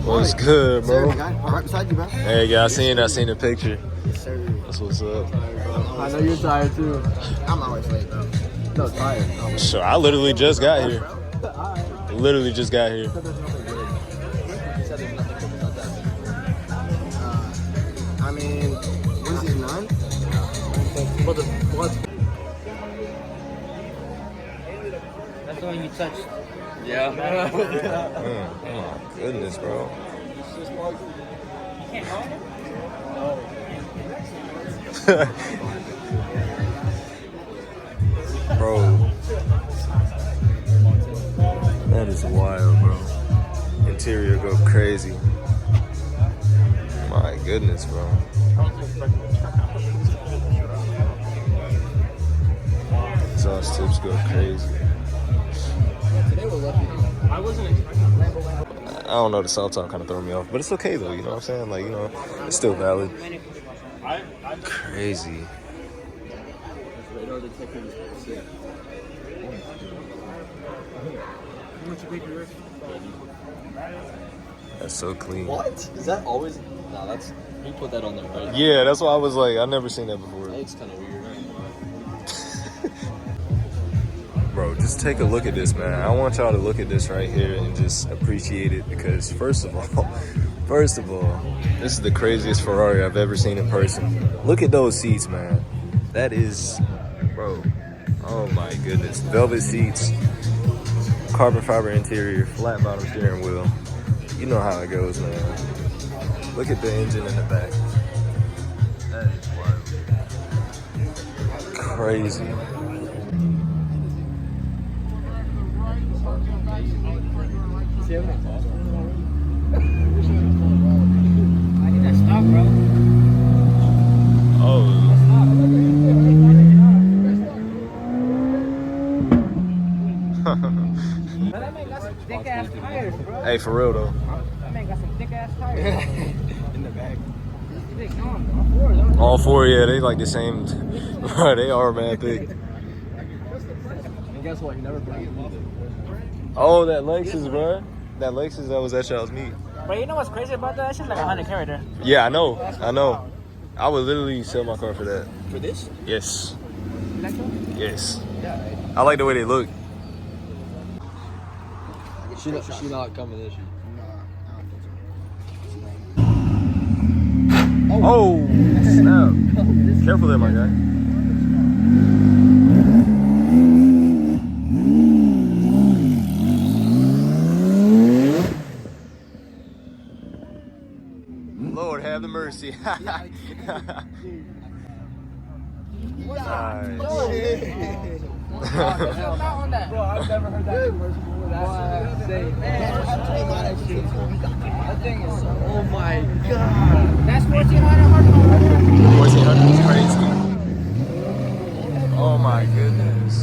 What's good, bro? Right beside you, bro. Hey, yeah, I seen the picture. Yes, sir. That's what's up. I know you're tired too. I'm always late, bro. No, tired. Sure, I literally just got here. Literally just got here. I mean, what is it, 9? What? That's the one you touched. Yeah. Oh my goodness, bro. You can't hold it? Bro, that is wild, bro. Interior go crazy. My goodness, bro. Exhaust tips go crazy. I don't know, the soft top kind of throw me off, but it's okay though, you know what I'm saying? Like, you know, it's still valid. Crazy. That's so clean. What? Is that always? Nah, that's. You put that on there, right? Yeah, that's why I was like, I've never seen that before. It's kind of weird. Bro, just take a look at this, man. I want y'all to look at this right here and just appreciate it because first of all, this is the craziest Ferrari I've ever seen in person. Look at those seats, man. That is, bro, oh my goodness. Velvet seats, carbon fiber interior, flat bottom steering wheel. You know how it goes, man. Look at the engine in the back. That is wild. Crazy. I think that's stop, bro. Oh. That man got some thick ass tires, bro. Hey, for real though. That man got some thick ass tires. In the back. Thick, all four, don't All four, yeah, they like the same. They are, man, thick. And guess what? You never bring it with it. Oh, that Lexus, bro. That Lexus that was at y'all's meet. But you know what's crazy about that? That shit's like 100 character. Yeah, I know. I would literally sell my car for that. For this? Yes. You like that? Yes. Yeah. I like the way they look. She not coming, is she? Oh, snap. Careful there, my guy. Lord have the mercy. Nice. Bro, I've never heard that commercial before. That thing is so. Oh my god. That's 1400 1400 is crazy. Oh my goodness.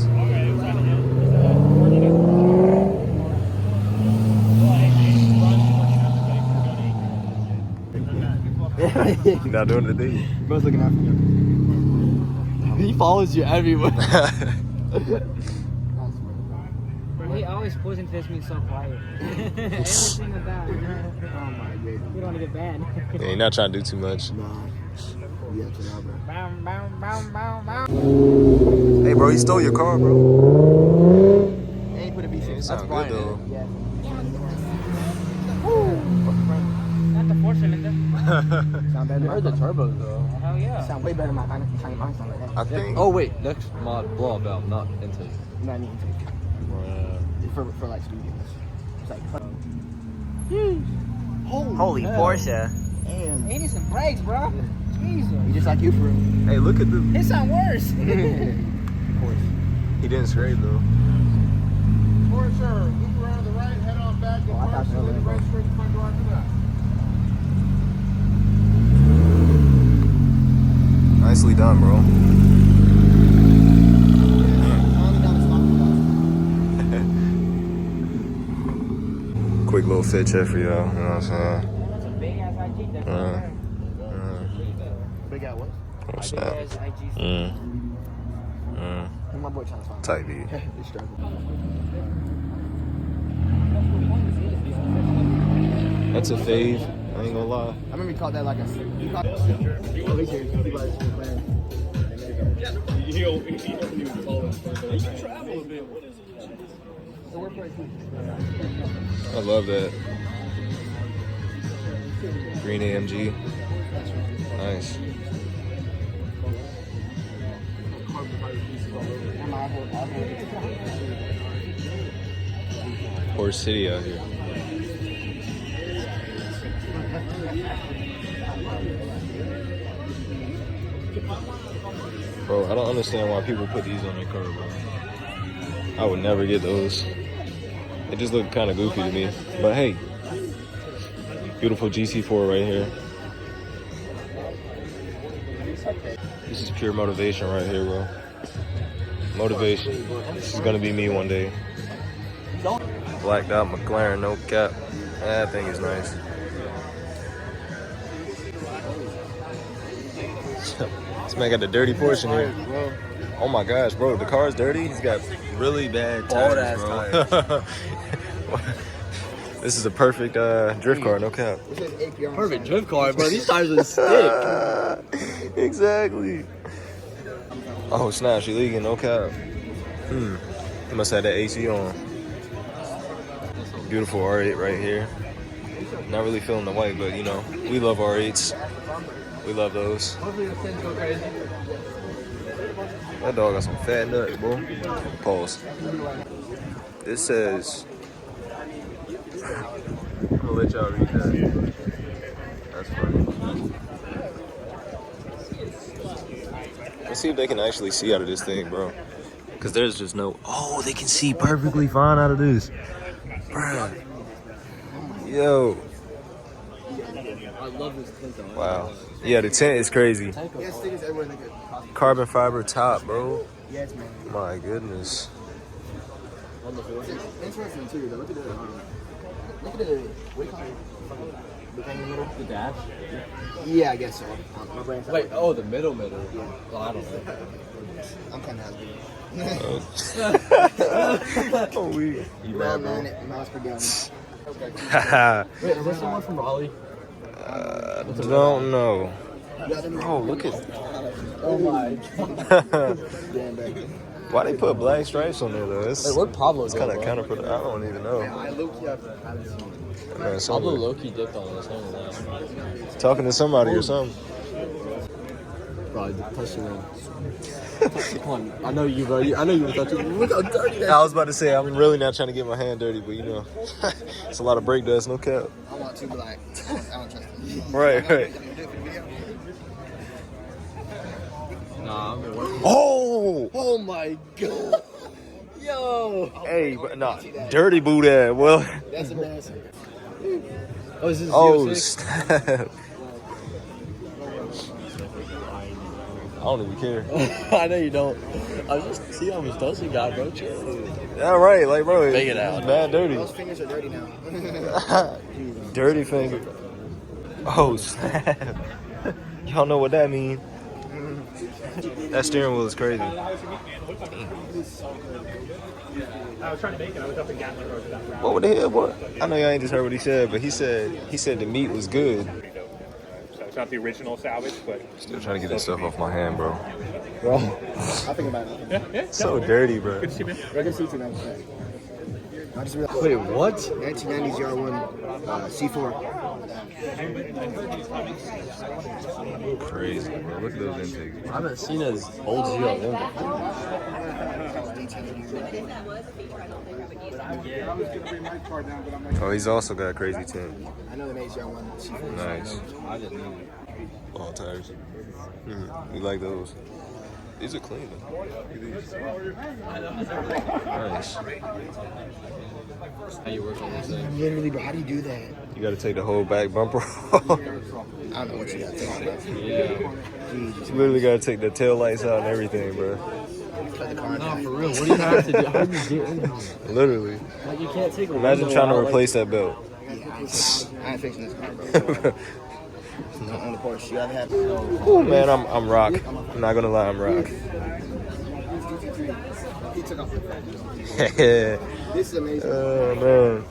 You're not doing the thing. Bro's looking after me. He follows you everywhere. He always pulls into this meet so quiet. Every single time. Oh my goodness. We don't want to get banned. Yeah, you're not trying to do too much. Nah. Yeah, to now, bro. Bam, bam, bam, bam, bam. Hey, bro, he stole your car, bro. And he put a V6. It sound Brian, good though. Yeah. Not the 4-cylinder. Sound better I than heard the turbos though. Hell yeah. Sound way better than my Italian mine sound like that. I think. Oh wait, next mod blow up valve, not intake. You know what I mean? For like speed games. It's like Holy Porsche. damn. He needs some brakes, bro. Jesus. He just like you for real. Hey, look at the. His sound worse. Of course. He didn't scrape though. For sure. Loop around to the right, head on back, Oh, I thought get you first, were and then gonna right go. straight to front door after that. Nicely done, bro. Quick little fit check for y'all. You know what I'm saying? That's a big ass IG. That's Big out what? What's big that? ass IG. My boy trying to find Tight beat. He's struggling. That's a fave. I ain't gonna lie. I remember he called that like a. He called it. Oh, he's here. He bought his McLaren. I love that. Green AMG. Nice. Horse City out here. Bro, I don't understand why people put these on their car, bro. I would never get those. It just look kind of goofy to me. But hey, beautiful GC4 right here. This is pure motivation right here, bro. Motivation. This is gonna be me one day. Blacked out McLaren, no cap. That thing is nice. This man got the dirty portion here. Oh my gosh, bro, the car's dirty. He's got really bad tires, bro. This is a perfect drift car, no cap. Perfect drift car, bro. These tires are stick. Exactly. Oh snap, she leaking, no cap. He must have that AC on. Beautiful R8 right here. Not really feeling the white, but you know, we love R8s. We love those. That dog got some fat nuts, bro. Pause. This says, I'm gonna let y'all read that. That's funny. Let's see if they can actually see out of this thing, bro. Because there's just no, oh, they can see perfectly fine out of this. Bruh. Yo. I love this tint though. Wow. Yeah, the tint is crazy. Yes, things everywhere they could. Carbon fiber top, bro. Yes, man. My goodness. On the floor. Interesting interior though. Look at the. Look at the. What do you call it? The thing in the middle. The dash. Yeah, I guess so. My brain's Wait, oh, the middle. Well, I don't know. I'm kind of happy. Oh, we. You Well, mad, bro? 9 miles per gallon. Haha. Wait, is this the one from Raleigh? Don't know. You got them? Oh, look at. Oh my. Damn, baby. Why they put black stripes on there though? It's Wait, what Pablo kind of bro? counterproductive. I don't even know. I low-key haven't seen it. Man, Pablo somebody, low-key dipped on this. Hang on that. talking to somebody or something. Bro, touch your ring. Come on, I know you, bro. I know you were touching. Look how dirty that I was about to say I'm really not trying to get my hand dirty, but you know, it's a lot of brake dust, no cap. I want to, but like, I don't trust them. Right, right. Nah, I'm been working. Oh, Oh my god. Yo. hey, but nah, dirty boot ass. Well, That's embarrassing. Oh, is this oh 06? snap. I don't even care. I know you don't. I was just see how much dust you got, bro. Chill. Yeah, right, like bro, Fake it it's out. bad dirty. Those fingers are dirty now. Dirty finger. Oh snap. Y'all know what that mean. That steering wheel is crazy. I was trying to make it. I was up in Gatling Road. What the hell, boy? I know y'all ain't just heard what he said, but he said the meat was good. So it's not the original salvage, but Still trying to get this stuff off my hand, bro. Bro, I think about it. So dirty, bro. good to see you, man. Regular seats are nice. I just realized. Wait, what? 1990s R1 C4. Crazy, bro. Look at those intakes. I haven't seen as old GL1 before. Oh, he's also got a crazy tint. I know the name's R1 C4. Nice. I didn't know. All tires. We like those. These are clean though. Look at these. Nice. How you work on this thing? Literally, bro, how do you do that? You gotta take the whole back bumper off. I don't know what you got to take, bro. Yeah. Jesus. You literally gotta take the tail lights out and everything, bro. Cut the car Nah, down. for real. What do you have to do? How do you do anything? Literally. Like, you can't take a Imagine window trying to out, replace that belt. I ain't fixing this car, bro. No, on the Porsche. You gotta have Oh man, I'm rock. I'm not gonna lie, I'm rock. He took off the front. Yeah. This is amazing. Oh man.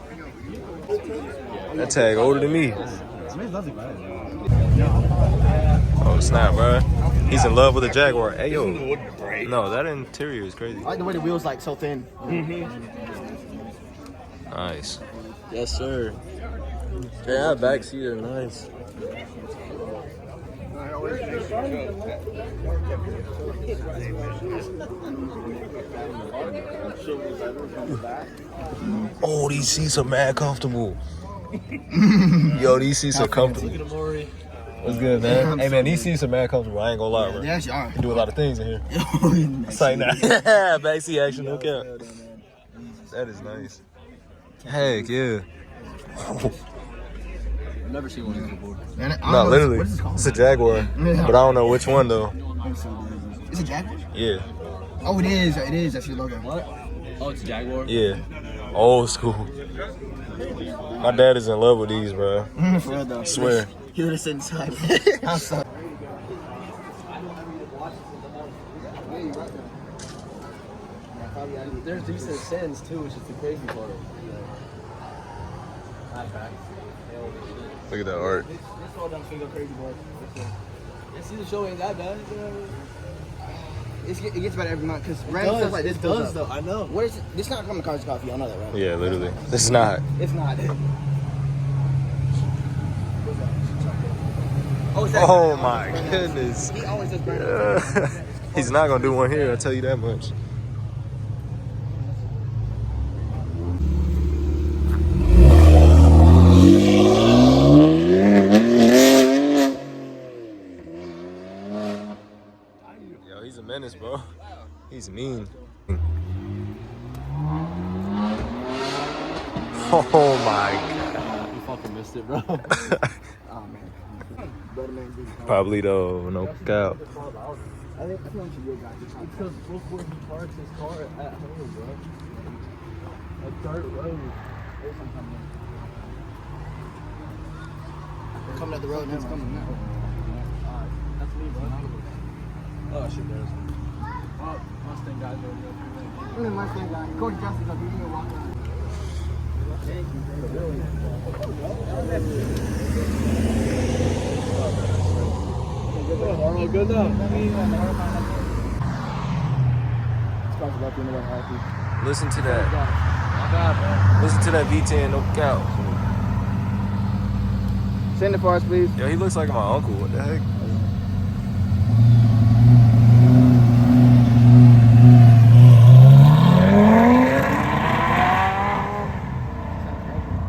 That tag older than me. I mean, it's nothing bad. Oh snap, bro. He's in love with a Jaguar. Hey yo. No, that interior is crazy. I like the way the wheels like so thin. Nice. Yes, sir. Yeah, backseat are nice. Oh, these seats are mad comfortable. Yo, these seats are comfortable. What's good, man? Hey, man, these seats are mad comfortable. I ain't gonna lie, bro. They actually are. You do a lot of things in here. It's like that. Backseat action, no cap. That is nice. Heck, yeah. I've never seen one of these before. Man, I don't No, know literally. What is this called? It's a Jaguar. But I don't know which one, though. It's a Jaguar? Yeah. Oh, it is. It is. That's your logo. What? Oh, it's a Jaguar? Yeah. Old school. My dad is in love with these, bro. For real though. I swear. He would have said inside. I'm sorry. There's decent sends too, which is the crazy part. Look at that art. This one doesn't feel crazy part. See, the show ain't that bad. It gets better every month because random stuff like this It goes does up. though. I know. What is it? This not coming to Cars Coffee. Y'all know that, right? Yeah, literally. It's not. It's not. Oh, is that Oh, my goodness. He always does burn. He's not going to do one here, I'll tell you that much. Yo, he's a menace, bro. He's mean. Oh my You fucking missed it, bro. Oh man. Probably though, no doubt. I think you will guys. Because look where he parks his car at home, bro. A dirt road. Coming up the road now. It's coming now. That's me, bro. Oh, shit, there's Oh, Mustang guys over there. Mustang guy. Coach Justin's up here. He's gonna walk around. Oh, good enough. Listen to that. Listen to that V10, no doubt. Send it for us, please. Yo, he looks like my uncle. What the heck?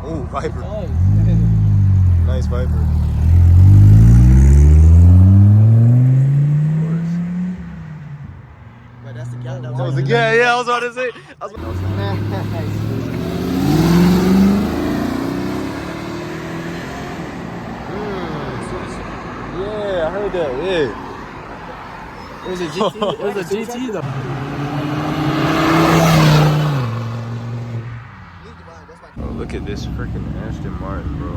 Ooh, Viper. Nice Viper. But that's the guy that That was a yeah, I was about to say. Yeah, I heard that. Yeah. It was a GT. It was a GT though. Bro, look at this freaking Aston Martin, bro.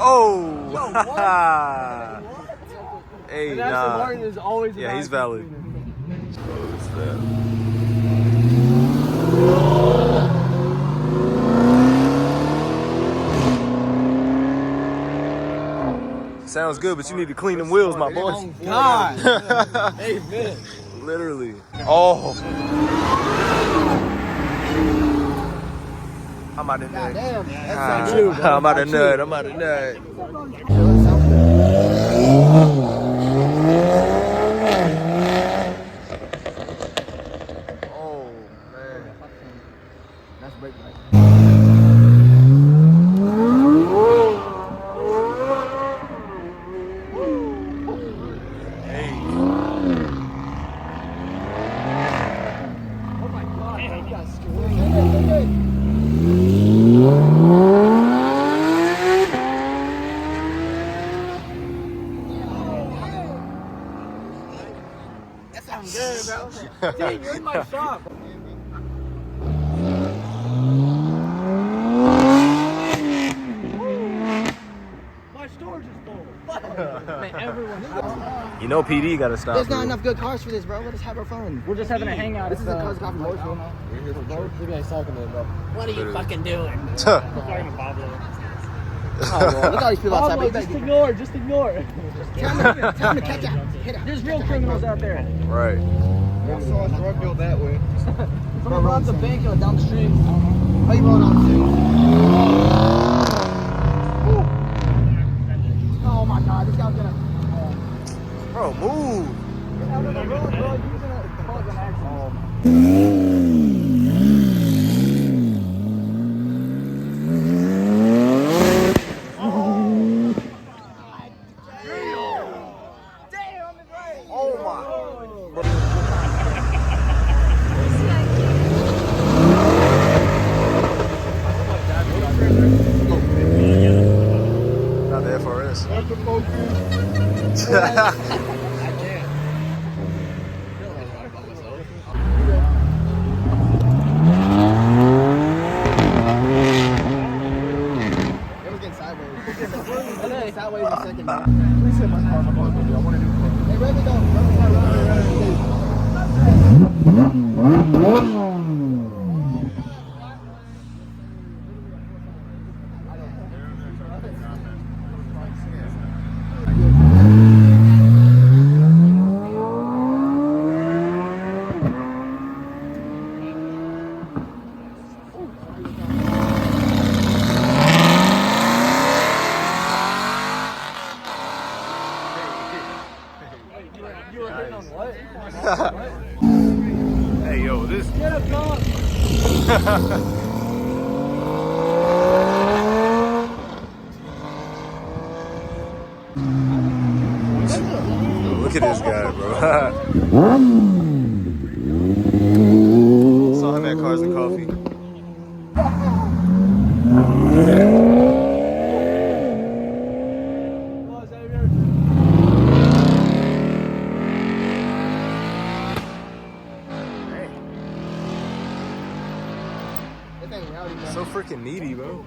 Oh! Hey, And Aston Martin is always Yeah, he's valid. What's that? Sounds good, but you need to clean them wheels, my boy. God. Amen. Literally. Oh. I'm out of nut. Damn. I'm out of nut. I'm out of nut. Oh, man. That's brake light. That sounds good, bro. Dude, you're in my shop. My storage is full. Man, everyone. You know PD gotta stop. There's not bro. enough good cars for this, bro. Let us have our fun. We're just having a hangout. This is a Cars Coffee Morrisville. We're here for vote. Maybe I suck in there, bro. What are you fucking doing? Tuh. Oh, well, look at all these people outside. Pablo, But just ignore. Just ignore. tell them to catch up. Hit up. There's real criminals out there. Right. I saw a drug deal that way. Someone robbed the bank down the street. How you rolling on too? Oh my God, this guy's gonna. Bro, move. Get out of the road, bro. You're gonna cause an accident. Not the FRS. That's the focus. It was getting sideways. Sideways in a second, man. Please hit my car. My car's gonna do. I want to do it. Hey, rev it up. Rev it up. Hey, yo, this. Get a dog. Look at this guy, bro. Saw him at Cars and Coffee. This ain't reality, bro. So freaking needy, bro.